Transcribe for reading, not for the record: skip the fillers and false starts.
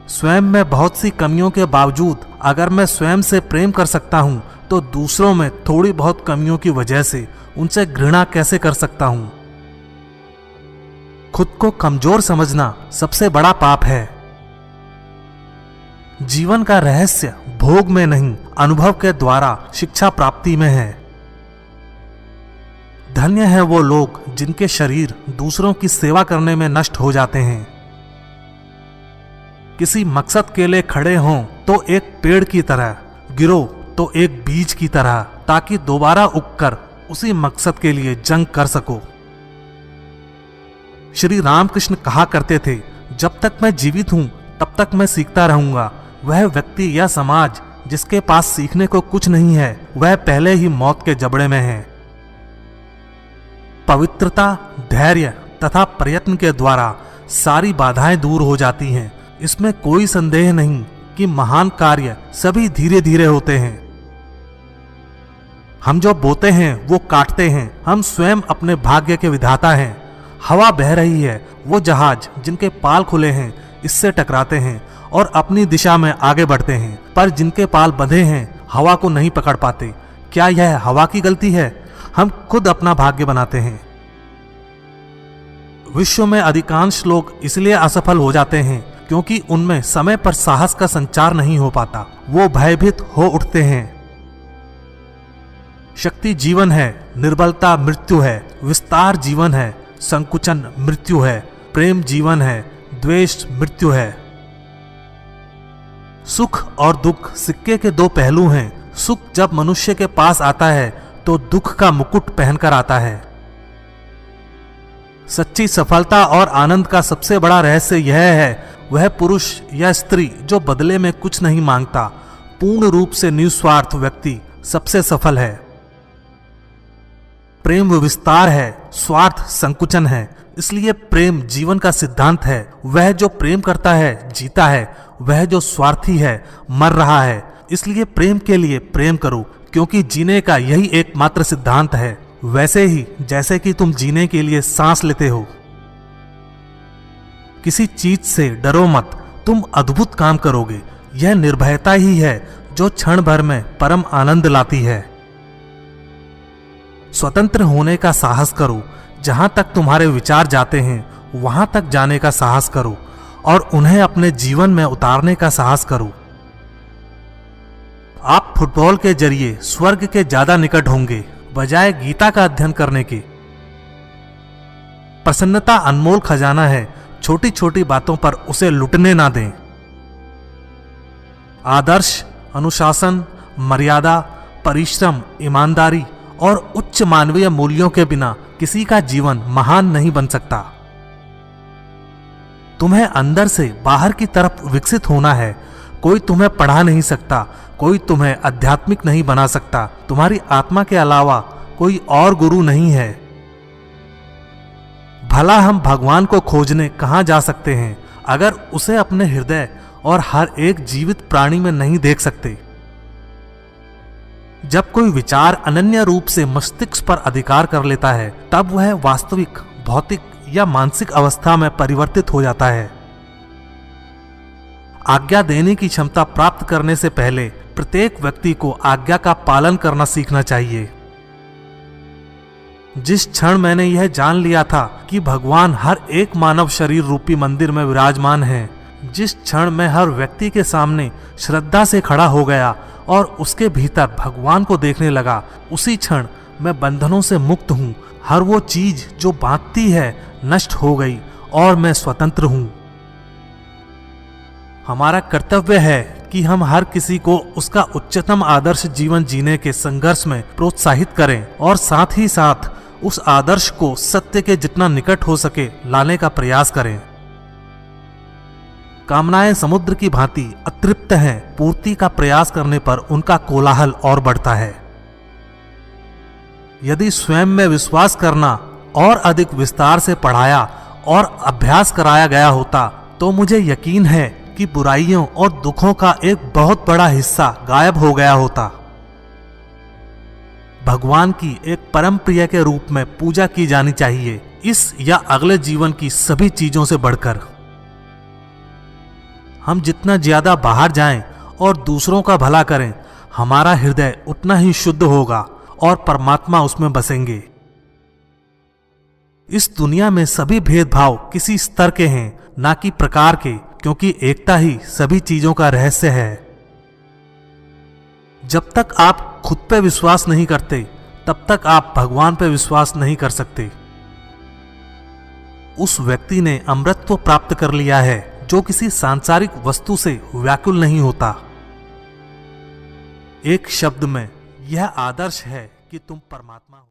स्वयं में बहुत सी कमियों के बावजूद अगर मैं स्वयं से प्रेम कर सकता हूं तो दूसरों में थोड़ी बहुत कमियों की वजह से उनसे घृणा कैसे कर सकता हूं। खुद को कमजोर समझना सबसे बड़ा पाप है। जीवन का रहस्य भोग में नहीं, अनुभव के द्वारा शिक्षा प्राप्ति में है। धन्य है वो लोग जिनके शरीर दूसरों की सेवा करने में नष्ट हो जाते हैं। किसी मकसद के लिए खड़े हों तो एक पेड़ की तरह, गिरो तो एक बीज की तरह, ताकि दोबारा उगकर उसी मकसद के लिए जंग कर सको। श्री रामकृष्ण कहा करते थे, जब तक मैं जीवित हूं तब तक मैं सीखता रहूंगा। वह व्यक्ति या समाज जिसके पास सीखने को कुछ नहीं है, वह पहले ही मौत के जबड़े में है। पवित्रता, धैर्य तथा प्रयत्न के द्वारा सारी बाधाएं दूर हो जाती हैं। इसमें कोई संदेह नहीं कि महान कार्य सभी धीरे धीरे होते हैं। हम जो बोते हैं वो काटते हैं। हम स्वयं अपने भाग्य के विधाता हैं। हवा बह रही है, वो जहाज जिनके पाल खुले हैं इससे टकराते हैं और अपनी दिशा में आगे बढ़ते हैं, पर जिनके पाल बंधे हैं हवा को नहीं पकड़ पाते। क्या यह हवा की गलती है? हम खुद अपना भाग्य बनाते हैं। विश्व में अधिकांश लोग इसलिए असफल हो जाते हैं क्योंकि उनमें समय पर साहस का संचार नहीं हो पाता। वो भयभीत हो उठते हैं। शक्ति जीवन है, निर्बलता मृत्यु है, विस्तार जीवन है, संकुचन मृत्यु है, प्रेम जीवन है, द्वेष मृत्यु है। सुख और दुख सिक्के के दो पहलू हैं। सुख जब मनुष्य के पास आता है तो दुख का मुकुट पहनकर आता है। सच्ची सफलता और आनंद का सबसे बड़ा रहस्य यह है, वह पुरुष या स्त्री जो बदले में कुछ नहीं मांगता, पूर्ण रूप से निस्वार्थ व्यक्ति सबसे सफल है। प्रेम विस्तार है, स्वार्थ संकुचन है। इसलिए प्रेम जीवन का सिद्धांत है। वह जो प्रेम करता है जीता है, वह जो स्वार्थी है मर रहा है। इसलिए प्रेम के लिए प्रेम करो, क्योंकि जीने का यही एकमात्र सिद्धांत है। वैसे ही जैसे कि तुम जीने के लिए सांस लेते हो। किसी चीज से डरो मत, तुम अद्भुत काम करोगे। यह निर्भयता ही है जो क्षण भर में परम आनंद लाती है। स्वतंत्र होने का साहस करो। जहां तक तुम्हारे विचार जाते हैं वहां तक जाने का साहस करो और उन्हें अपने जीवन में उतारने का साहस करो। आप फुटबॉल के जरिए स्वर्ग के ज्यादा निकट होंगे बजाय गीता का अध्ययन करने के। प्रसन्नता अनमोल खजाना है, छोटी छोटी बातों पर उसे लुटने ना दें। आदर्श, अनुशासन, मर्यादा, परिश्रम, ईमानदारी और उच्च मानवीय मूल्यों के बिना किसी का जीवन महान नहीं बन सकता। तुम्हें अंदर से बाहर की तरफ विकसित होना है। कोई तुम्हें पढ़ा नहीं सकता, कोई तुम्हें आध्यात्मिक नहीं बना सकता। तुम्हारी आत्मा के अलावा कोई और गुरु नहीं है। भला हम भगवान को खोजने कहां जा सकते हैं अगर उसे अपने हृदय और हर एक जीवित प्राणी में नहीं देख सकते। जब कोई विचार अनन्य रूप से मस्तिष्क पर अधिकार कर लेता है तब वह वास्तविक, भौतिक या मानसिक अवस्था में परिवर्तित हो जाता है। आज्ञा देने की क्षमता प्राप्त करने से पहले प्रत्येक व्यक्ति को आज्ञा का पालन करना सीखना चाहिए। जिस क्षण मैंने यह जान लिया था कि भगवान हर एक मानव शरीर रूपी मंदिर में विराजमान है, जिस क्षण मैं हर व्यक्ति के सामने श्रद्धा से खड़ा हो गया और उसके भीतर भगवान को देखने लगा, उसी क्षण मैं बंधनों से मुक्त हूं। हर वो चीज जो बांधती है नष्ट हो गई और मैं स्वतंत्र हूं। हमारा कर्तव्य है कि हम हर किसी को उसका उच्चतम आदर्श जीवन जीने के संघर्ष में प्रोत्साहित करें और साथ ही साथ उस आदर्श को सत्य के जितना निकट हो सके लाने का प्रयास करें। कामनाएं समुद्र की भांति अतृप्त हैं, पूर्ति का प्रयास करने पर उनका कोलाहल और बढ़ता है। यदि स्वयं में विश्वास करना और अधिक विस्तार से पढ़ाया और अभ्यास कराया गया होता तो मुझे यकीन है कि बुराइयों और दुखों का एक बहुत बड़ा हिस्सा गायब हो गया होता। भगवान की एक परम प्रिय के रूप में पूजा की जानी चाहिए, इस या अगले जीवन की सभी चीजों से बढ़कर। हम जितना ज्यादा बाहर जाएं और दूसरों का भला करें, हमारा हृदय उतना ही शुद्ध होगा और परमात्मा उसमें बसेंगे। इस दुनिया में सभी भेदभाव किसी स्तर के हैं, ना कि प्रकार के, क्योंकि एकता ही सभी चीजों का रहस्य है। जब तक आप खुद पे विश्वास नहीं करते, तब तक आप भगवान पे विश्वास नहीं कर सकते। उस व्यक्ति ने अमृतत्व प्राप्त कर लिया है जो किसी सांसारिक वस्तु से व्याकुल नहीं होता। एक शब्द में यह आदर्श है कि तुम परमात्मा हो।